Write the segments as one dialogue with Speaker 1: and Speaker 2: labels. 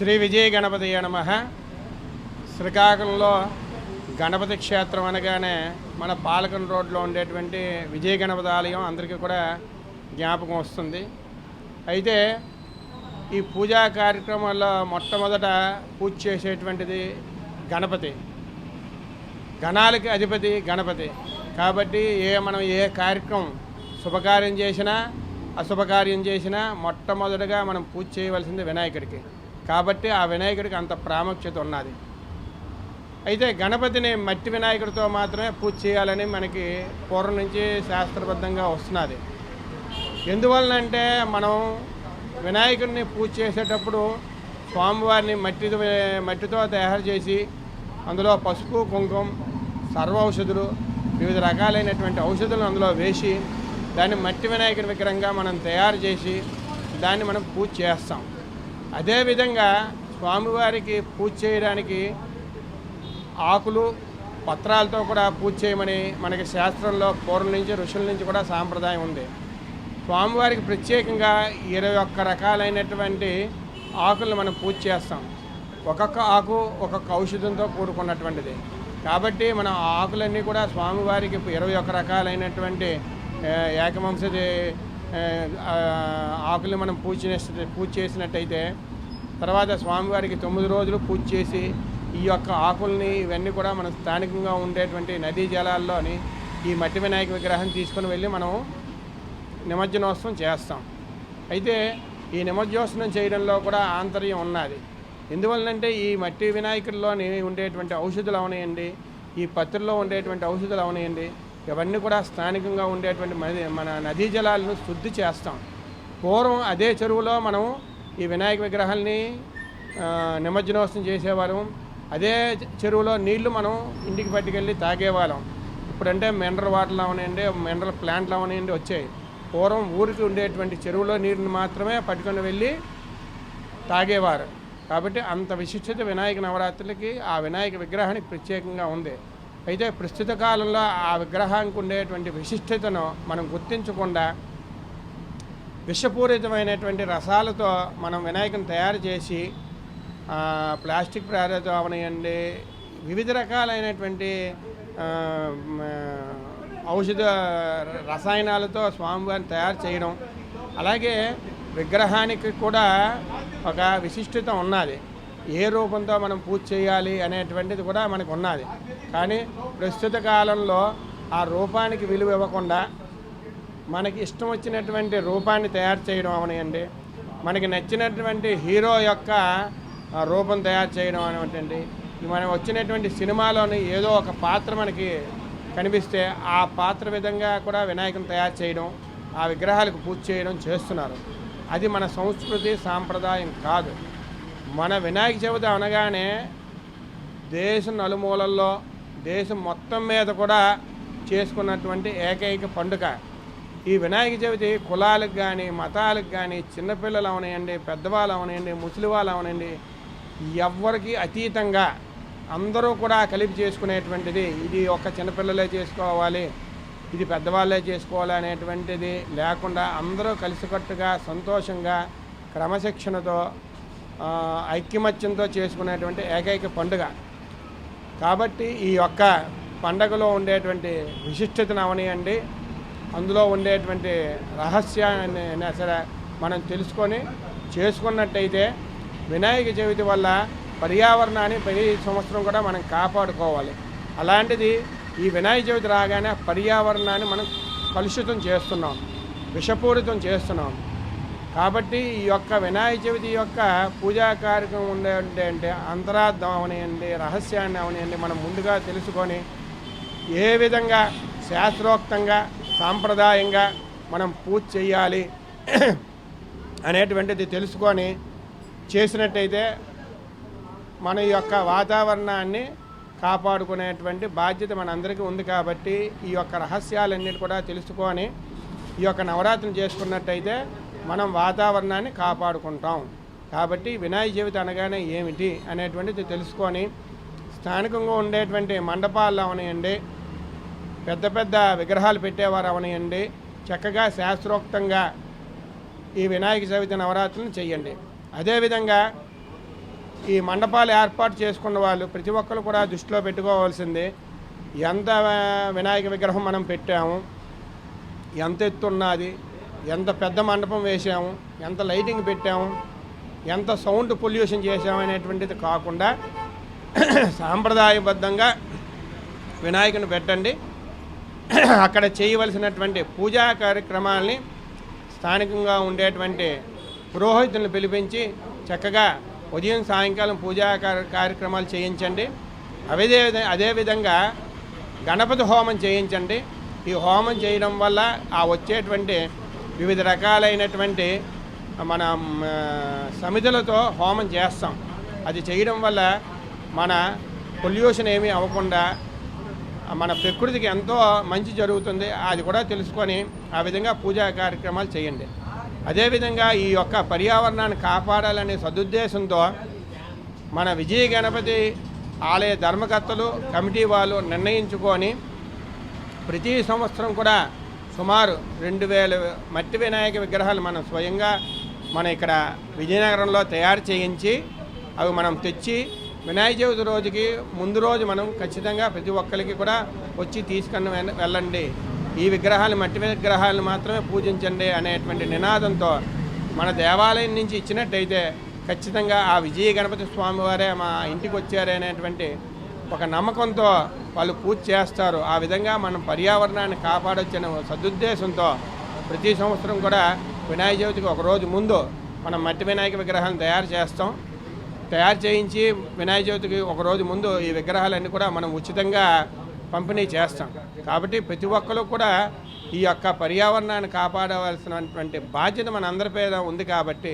Speaker 1: శ్రీ విజయ గణపతయ నమః. శ్రీకాకుళంలో గణపతి క్షేత్రం అనగానే మన పాలకం రోడ్లో ఉండేటువంటి విజయ గణపతి ఆలయం అందరికీ కూడా జ్ఞాపకం వస్తుంది. అయితే ఈ పూజా కార్యక్రమాల్లో మొట్టమొదట పూజ చేసేటువంటిది గణపతి. గణాలకి అధిపతి గణపతి కాబట్టి మనం ఏ కార్యక్రమం శుభకార్యం చేసినా అశుభకార్యం చేసినా మొట్టమొదటిగా మనం పూజ చేయవలసింది వినాయకుడికి. కాబట్టి ఆ వినాయకుడికి అంత ప్రాముఖ్యత ఉన్నది. అయితే గణపతిని మట్టి వినాయకుడితో మాత్రమే పూజ చేయాలని మనకి పూర్వం నుంచి శాస్త్రబద్ధంగా వస్తున్నది. ఎందువలనంటే మనం వినాయకుడిని పూజ చేసేటప్పుడు స్వామివారిని మట్టితో తయారు చేసి అందులో పసుపు కుంకుమ సర్వ ఔషధులు వివిధ రకాలైనటువంటి ఔషధులను అందులో వేసి దాన్ని మట్టి వినాయకుడి విగ్రహంగా మనం తయారు చేసి దాన్ని మనం పూజ చేస్తాం. అదేవిధంగా స్వామివారికి పూజ చేయడానికి ఆకులు పత్రాలతో కూడా పూజ చేయమని మనకి శాస్త్రంలో పూర్వం నుంచి ఋషుల నుంచి కూడా సాంప్రదాయం ఉంది. స్వామివారికి ప్రత్యేకంగా 21 రకాలైనటువంటి ఆకులను మనం పూజ చేస్తాం. ఒక్కొక్క ఆకు ఒక్కొక్క ఔషధంతో కూడుకున్నటువంటిది. కాబట్టి మన ఆకులన్నీ కూడా స్వామివారికి 21 రకాలైనటువంటి ఏకవంశది ఆకులు మనం పూజ చేసినట్టయితే తర్వాత స్వామివారికి 9 రోజులు పూజ చేసి ఈ యొక్క ఆకుల్ని ఇవన్నీ కూడా మనం స్థానికంగా ఉండేటువంటి నదీ జలాల్లోని ఈ మట్టి వినాయక విగ్రహం తీసుకొని వెళ్ళి మనం నిమజ్జనోత్సవం చేస్తాం. అయితే ఈ నిమజ్జనోత్సవం చేయడంలో కూడా ఆంతర్యం ఉన్నది. ఎందువల్లంటే ఈ మట్టి వినాయకుల్లోని ఉండేటువంటి ఔషధులు అవనేయండి, ఈ పత్రుల్లో ఉండేటువంటి ఔషధులు అవనేయండి, ఇవన్నీ కూడా స్థానికంగా ఉండేటువంటి మన నదీ జలాలను శుద్ధి చేస్తాం. పూర్వం అదే చెరువులో మనం ఈ వినాయక విగ్రహాల్ని నిమజ్జనోత్సవం చేసేవాళ్ళం. అదే చెరువులో నీళ్లు మనం ఇంటికి పట్టుకెళ్ళి తాగేవాళ్ళం. ఇప్పుడంటే మినరల్ వాటర్లు అవనండి, మినరల్ ప్లాంట్లు అవనండి వచ్చాయి. పూర్వం ఊరికి ఉండేటువంటి చెరువులో నీరుని మాత్రమే పట్టుకొని వెళ్ళి తాగేవారు. కాబట్టి అంత విశిష్టత వినాయక నవరాత్రులకి ఆ వినాయక విగ్రహానికి ప్రత్యేకంగా ఉంది. అయితే ప్రస్తుత కాలంలో ఆ విగ్రహానికి ఉండేటువంటి విశిష్టతను మనం గుర్తించకుండా విషపూరితమైనటువంటి రసాలతో మనం వినాయకుని తయారు చేసి ప్లాస్టిక్ ప్రేరతో అవనియండి వివిధ రకాలైనటువంటి ఔషధ రసాయనాలతో స్వామివారిని తయారు చేయడం, అలాగే విగ్రహానికి కూడా ఒక విశిష్టత ఉన్నది. ఏ రూపంతో మనం పూజ చేయాలి అనేటువంటిది కూడా మనకు ఉన్నది. కానీ ప్రస్తుత కాలంలో ఆ రూపానికి విలువ ఇవ్వకుండా మనకి ఇష్టం వచ్చినటువంటి రూపాన్ని తయారు చేయడం అవనియండి, మనకి నచ్చినటువంటి హీరో యొక్క రూపం తయారు చేయడం అనేటువంటి, మనం వచ్చినటువంటి సినిమాలోని ఏదో ఒక పాత్ర మనకి కనిపిస్తే ఆ పాత్ర విధంగా కూడా వినాయకుని తయారు చేయడం, ఆ విగ్రహాలకు పూజ చేయడం చేస్తున్నారు. అది మన సంస్కృతి సాంప్రదాయం కాదు. మన వినాయక చవితి అనగానే దేశం నలుమూలల్లో దేశం మొత్తం మీద కూడా చేసుకున్నటువంటి ఏకైక పండుగ ఈ వినాయక చవితి. కులాలకు కానీ మతాలకు కానీ చిన్నపిల్లలు అవనండి, పెద్దవాళ్ళు అవనండి, ముసలి వాళ్ళు అవనండి, ఎవ్వరికి అతీతంగా అందరూ కూడా కలిపి చేసుకునేటువంటిది. ఇది ఒక చిన్నపిల్లలే చేసుకోవాలి, ఇది పెద్దవాళ్ళే చేసుకోవాలి అనేటువంటిది లేకుండా అందరూ కలిసికట్టుగా సంతోషంగా క్రమశిక్షణతో ఐక్యమత్యంతో చేసుకునేటువంటి ఏకైక పండుగ. కాబట్టి ఈ యొక్క పండుగలో ఉండేటువంటి విశిష్టతను అవనియండి, అందులో ఉండేటువంటి రహస్యాన్ని అయినా సరే మనం తెలుసుకొని చేసుకున్నట్టయితే వినాయక చవితి వల్ల పర్యావరణాన్ని ప్రతి సంవత్సరం కూడా మనం కాపాడుకోవాలి. అలాంటిది ఈ వినాయక చవితి రాగానే పర్యావరణాన్ని మనం కలుషితం చేస్తున్నాం, విషపూరితం చేస్తున్నాం. కాబట్టి ఈ యొక్క వినాయక చవితి యొక్క పూజా కార్యక్రమం అంటే అంతరార్థం అవనియండి, రహస్యాన్ని అవనియండి మనం ముందుగా తెలుసుకొని ఏ విధంగా శాస్త్రోక్తంగా సాంప్రదాయంగా మనం పూజ చేయాలి అనేటువంటిది తెలుసుకొని చేసినట్టయితే మన యొక్క వాతావరణాన్ని కాపాడుకునేటువంటి బాధ్యత మనందరికీ ఉంది. కాబట్టి ఈ యొక్క రహస్యాలన్నిటి కూడా తెలుసుకొని ఈ యొక్క నవరాత్రులు చేసుకున్నట్టయితే మనం వాతావరణాన్ని కాపాడుకుంటాం. కాబట్టి వినాయక చవితి అనగానే ఏమిటి అనేటువంటిది తెలుసుకొని స్థానికంగా ఉండేటువంటి మండపాలు అవనియండి, పెద్ద పెద్ద విగ్రహాలు పెట్టేవారు అవనియండి, చక్కగా శాస్త్రోక్తంగా ఈ వినాయక చవితి నవరాత్రులను చేయండి. అదేవిధంగా ఈ మండపాలు ఏర్పాటు చేసుకున్న వాళ్ళు ప్రతి ఒక్కరు కూడా దృష్టిలో పెట్టుకోవాల్సింది, ఎంత వినాయక విగ్రహం మనం పెట్టాము, ఎంత ఎత్తున్నది, ఎంత పెద్ద మండపం వేసాము, ఎంత లైటింగ్ పెట్టాము, ఎంత సౌండ్ పొల్యూషన్ చేసాము అనేటువంటిది కాకుండా సాంప్రదాయబద్ధంగా వినాయకుని పెట్టండి. అక్కడ చేయవలసినటువంటి పూజా కార్యక్రమాల్ని స్థానికంగా ఉండేటువంటి పురోహితులను పిలిపించి చక్కగా ఉదయం సాయంకాలం పూజా కార్యక్రమాలు చేయించండి. అదేవిధంగా గణపతి హోమం చేయించండి. ఈ హోమం చేయడం వల్ల ఆ వచ్చేటువంటి వివిధ రకాలైనటువంటి మన సమితులతో హోమం చేస్తాం. అది చేయడం వల్ల మన పొల్యూషన్ ఏమీ అవ్వకుండా మన ప్రకృతికి ఎంతో మంచి జరుగుతుంది. అది కూడా తెలుసుకొని ఆ విధంగా పూజా కార్యక్రమాలు చేయండి. అదేవిధంగా ఈ యొక్క పర్యావరణాన్ని కాపాడాలనే సదుద్దేశంతో మన విజయ గణపతి ఆలయ ధర్మకర్తలు కమిటీ వాళ్ళు నిర్ణయించుకొని ప్రతి సంవత్సరం కూడా సుమారు 2000 మట్టి వినాయక విగ్రహాలు మనం స్వయంగా మన ఇక్కడ విజయనగరంలో తయారు చేయించి అవి మనం తెచ్చి వినాయక చవితి రోజుకి ముందు రోజు మనం ఖచ్చితంగా ప్రతి ఒక్కరికి కూడా వచ్చి తీసుకుని వెళ్ళండి, ఈ విగ్రహాలు మట్టి విగ్రహాలను మాత్రమే పూజించండి అనేటువంటి నినాదంతో మన దేవాలయం నుంచి ఇచ్చినట్టయితే ఖచ్చితంగా ఆ విజయ గణపతి స్వామివారే మా ఇంటికి వచ్చారే అనేటువంటి ఒక నమ్మకంతో వాళ్ళు పూజ చేస్తారు. ఆ విధంగా మనం పర్యావరణాన్ని కాపాడొచ్చిన సదుద్దేశంతో ప్రతి సంవత్సరం కూడా వినాయక చవితికి ఒకరోజు ముందు మనం మట్టి వినాయక విగ్రహాలను తయారు చేయించి వినాయక చవితికి ఒకరోజు ముందు ఈ విగ్రహాలన్నీ కూడా మనం ఉచితంగా పంపిణీ చేస్తాం. కాబట్టి ప్రతి ఒక్కరు కూడా ఈ యొక్క పర్యావరణాన్ని కాపాడవలసినటువంటి బాధ్యత మన అందరిపై ఉంది. కాబట్టి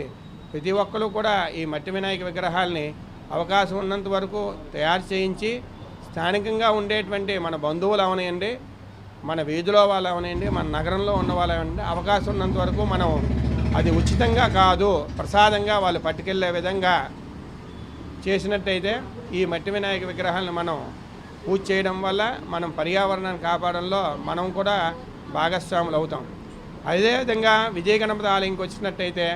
Speaker 1: ప్రతి ఒక్కరు కూడా ఈ మట్టి వినాయక విగ్రహాలని అవకాశం ఉన్నంత వరకు తయారు చేయించి స్థానికంగా ఉండేటువంటి మన బంధువులు అవనియండి, మన వీధిలో వాళ్ళు అవనియండి, మన నగరంలో ఉన్న వాళ్ళు అవనండి, అవకాశం ఉన్నంత వరకు మనం అది ఉచితంగా కాదు ప్రసాదంగా వాళ్ళు పట్టుకెళ్ళే విధంగా చేసినట్టయితే ఈ మట్టి వినాయక విగ్రహాలను మనం పూజ చేయడం వల్ల మనం పర్యావరణాన్ని కాపాడంలో మనం కూడా భాగస్వాములు అవుతాం. అదేవిధంగా విజయ గణపతి ఆలయంకి వచ్చినట్టయితే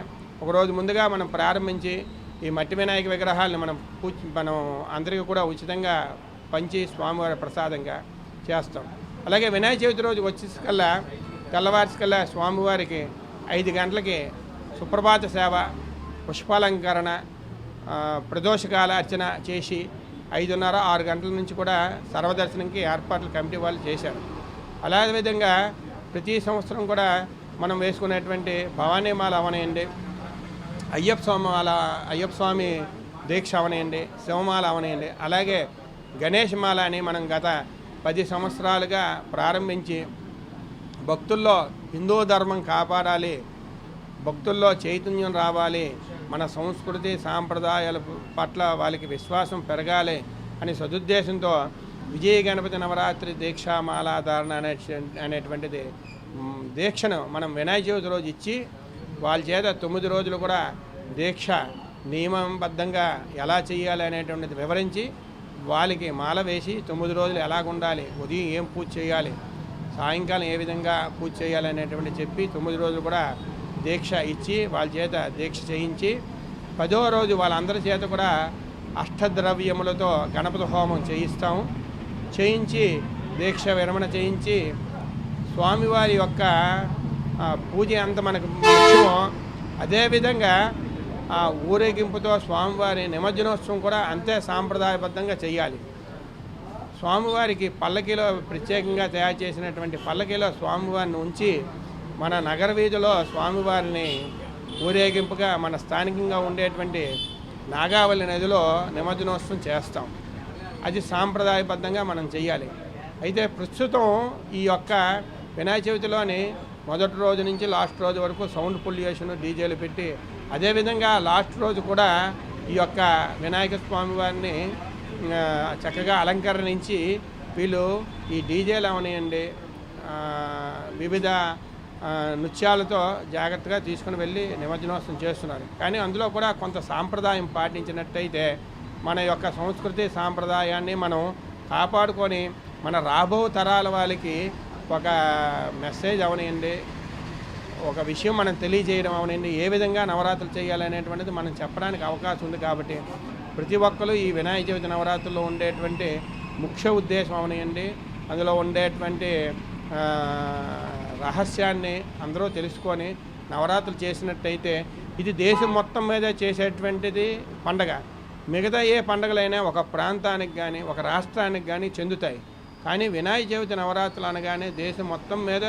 Speaker 1: ఒకరోజు ముందుగా మనం ప్రారంభించి ఈ మట్టి వినాయక విగ్రహాలను మనం అందరికీ కూడా ఉచితంగా పంచి స్వామివారి ప్రసాదంగా చేస్తాం. అలాగే వినాయక చవితి రోజు వచ్చేకల్లా తెల్లవారికల్లా స్వామివారికి 5 గంటలకి సుప్రభాత సేవ, పుష్పాలంకరణ, ప్రదోషకాల అర్చన చేసి 5:30, 6 గంటల నుంచి కూడా సర్వదర్శనంకి ఏర్పాట్లు కమిటీ వాళ్ళు చేశారు. అదేవిధంగా ప్రతి సంవత్సరం కూడా మనం వేసుకునేటువంటి భవానీమాల అవనేయండి, అయ్యప్ప స్వామి దీక్ష అవనేయండి, శివమాల అవనేయండి, అలాగే గణేష్ మాల అని మనం గత 10 సంవత్సరాలుగా ప్రారంభించి భక్తుల్లో హిందూ ధర్మం కాపాడాలి, భక్తుల్లో చైతన్యం రావాలి, మన సంస్కృతి సాంప్రదాయాల పట్ల వాళ్ళకి విశ్వాసం పెరగాలి అని సదుద్దేశంతో విజయ గణపతి నవరాత్రి దీక్షా మాలాధారణ అనేటువంటిది దీక్షను మనం వినాయక చవితి రోజు ఇచ్చి వాళ్ళ చేత 9 రోజులు కూడా దీక్ష నియమబద్ధంగా ఎలా చేయాలి అనేటువంటిది వివరించి వాళ్ళకి మాల వేసి 9 రోజులు ఎలాగుండాలి, ఉదయం ఏం పూజ చేయాలి, సాయంకాలం ఏ విధంగా పూజ చేయాలి అనేటువంటి చెప్పి 9 రోజులు కూడా దీక్ష ఇచ్చి వాళ్ళ చేత దీక్ష చేయించి 10వ రోజు వాళ్ళందరి చేత కూడా అష్టద్రవ్యములతో గణపతి హోమం చేయించి దీక్ష విరమణ చేయించి స్వామివారి యొక్క పూజ అంత మనకు ముఖ్యమో అదేవిధంగా ఆ ఊరేగింపుతో స్వామివారి నిమజ్జనోత్సవం కూడా అంతే సాంప్రదాయబద్ధంగా చేయాలి. స్వామివారికి పల్లకీలో ప్రత్యేకంగా తయారు చేసినటువంటి పల్లకీలో స్వామివారిని ఉంచి మన నగర వీధిలో స్వామివారిని ఊరేగింపుగా మన స్థానికంగా ఉండేటువంటి నాగావళి నదిలో నిమజ్జనోత్సవం చేస్తాం. అది సాంప్రదాయబద్ధంగా మనం చేయాలి. అయితే ప్రస్తుతం ఈ యొక్క వినాయక చవితిలోని మొదటి రోజు నుంచి లాస్ట్ రోజు వరకు సౌండ్ పొల్యూషన్ డీజేలు పెట్టి అదేవిధంగా లాస్ట్ రోజు కూడా ఈ యొక్క వినాయక స్వామి వారిని చక్కగా అలంకరించి వీళ్ళు ఈ డీజేలు అవనియండి వివిధ నృత్యాలతో జాగ్రత్తగా తీసుకుని వెళ్ళి నిమజ్జనోత్సవం చేస్తున్నారు. కానీ అందులో కూడా కొంత సాంప్రదాయం పాటించినట్టయితే మన యొక్క సంస్కృతి సాంప్రదాయాన్ని మనం కాపాడుకొని మన రాబో తరాల వాళ్ళకి ఒక మెసేజ్ అవనియండి, ఒక విషయం మనం తెలియజేయడం అవనండి, ఏ విధంగా నవరాత్రులు చేయాలనేటువంటిది మనం చెప్పడానికి అవకాశం ఉంది. కాబట్టి ప్రతి ఒక్కరు ఈ వినాయక చవితి నవరాత్రుల్లో ఉండేటువంటి ముఖ్య ఉద్దేశం అవనియండి, అందులో ఉండేటువంటి రహస్యాన్ని అందరూ తెలుసుకొని నవరాత్రులు చేసినట్టయితే ఇది దేశం మొత్తం మీద చేసేటువంటిది పండగ. మిగతా ఏ పండగలైనా ఒక ప్రాంతానికి కానీ ఒక రాష్ట్రానికి కానీ చెందుతాయి. కానీ వినాయక చవితి నవరాత్రులు అనగానే దేశం మొత్తం మీద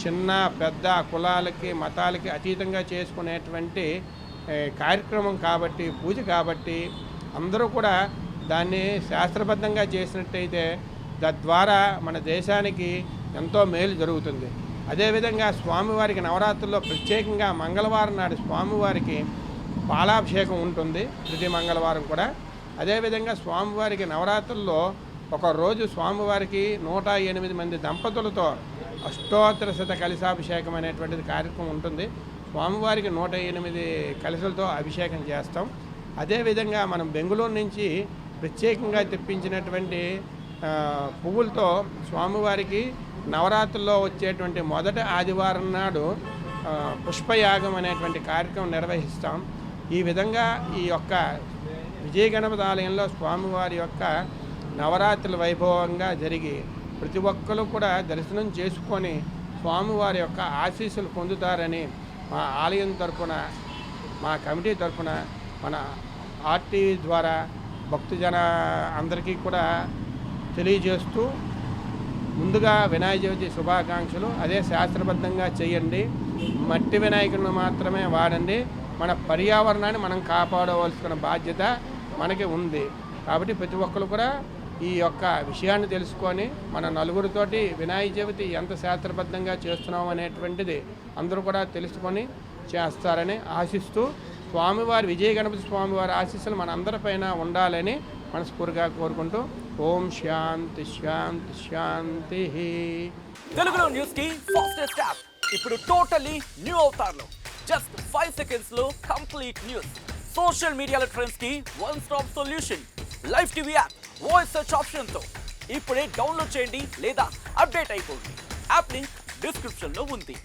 Speaker 1: చిన్న పెద్ద కులాలకి మతాలకి అతీతంగా చేసుకునేటువంటి కార్యక్రమం కాబట్టి, పూజ కాబట్టి అందరూ కూడా దాన్ని శాస్త్రబద్ధంగా చేసినట్టయితే తద్వారా మన దేశానికి ఎంతో మేలు జరుగుతుంది. అదేవిధంగా స్వామివారికి నవరాత్రుల్లో ప్రత్యేకంగా మంగళవారం నాడు స్వామివారికి పాలాభిషేకం ఉంటుంది ప్రతి మంగళవారం కూడా. అదేవిధంగా స్వామివారికి నవరాత్రుల్లో ఒకరోజు స్వామివారికి 108 మంది దంపతులతో అష్టోత్తర శత కలశాభిషేకం అనేటువంటిది కార్యక్రమం ఉంటుంది. స్వామివారికి 108 కలశలతో అభిషేకం చేస్తాం. అదేవిధంగా మనం బెంగళూరు నుంచి ప్రత్యేకంగా తెప్పించినటువంటి పువ్వులతో స్వామివారికి నవరాత్రుల్లో వచ్చేటువంటి మొదటి ఆదివారం నాడు పుష్పయాగం అనేటువంటి కార్యక్రమం నిర్వహిస్తాం. ఈ విధంగా ఈ యొక్క విజయ గణపతి ఆలయంలో స్వామివారి యొక్క నవరాత్రుల వైభవంగా జరిగి ప్రతి ఒక్కరు కూడా దర్శనం చేసుకొని స్వామివారి యొక్క ఆశీస్సులు పొందుతారని మా ఆలయం తరఫున, మా కమిటీ తరఫున, మన ఆర్టీవీ ద్వారా భక్తజన అందరికీ కూడా తెలియజేస్తూ ముందుగా వినాయక చవితి శుభాకాంక్షలు. అదే శాస్త్రబద్ధంగా చేయండి, మట్టి వినాయకుడిని మాత్రమే వాడండి. మన పర్యావరణాన్ని మనం కాపాడవలసిన బాధ్యత మనకి ఉంది. కాబట్టి ప్రతి ఒక్కరు కూడా ఈ యొక్క విషయాన్ని తెలుసుకొని మన నలుగురితోటి వినాయక చవితి ఎంత శాస్త్రబద్ధంగా చేస్తున్నాం అనేటువంటిది అందరూ కూడా తెలుసుకొని చేస్తారని ఆశిస్తూ స్వామివారి విజయ గణపతి స్వామివారి ఆశీస్సులు మన అందరిపైన ఉండాలని మనస్ఫూర్తిగా కోరుకుంటూ ఓం శాంతి శాంతి శాంతి.
Speaker 2: తెలుగులో న్యూస్ కి ఫాస్టెస్ట్ యాప్ ఇప్పుడు టోటలీ న్యూ అవతార్లో జస్ట్ 5 seconds లో కంప్లీట్ న్యూస్. సోషల్ మీడియాలో ట్రెండ్స్ కి one stop solution. Live TV app voice search option తో ఇప్పుడే డౌన్లోడ్ చేయండి లేదా అప్డేట్ అయిపోండి. యాప్ లింక్ డిస్క్రిప్షన్ లో ఉంది.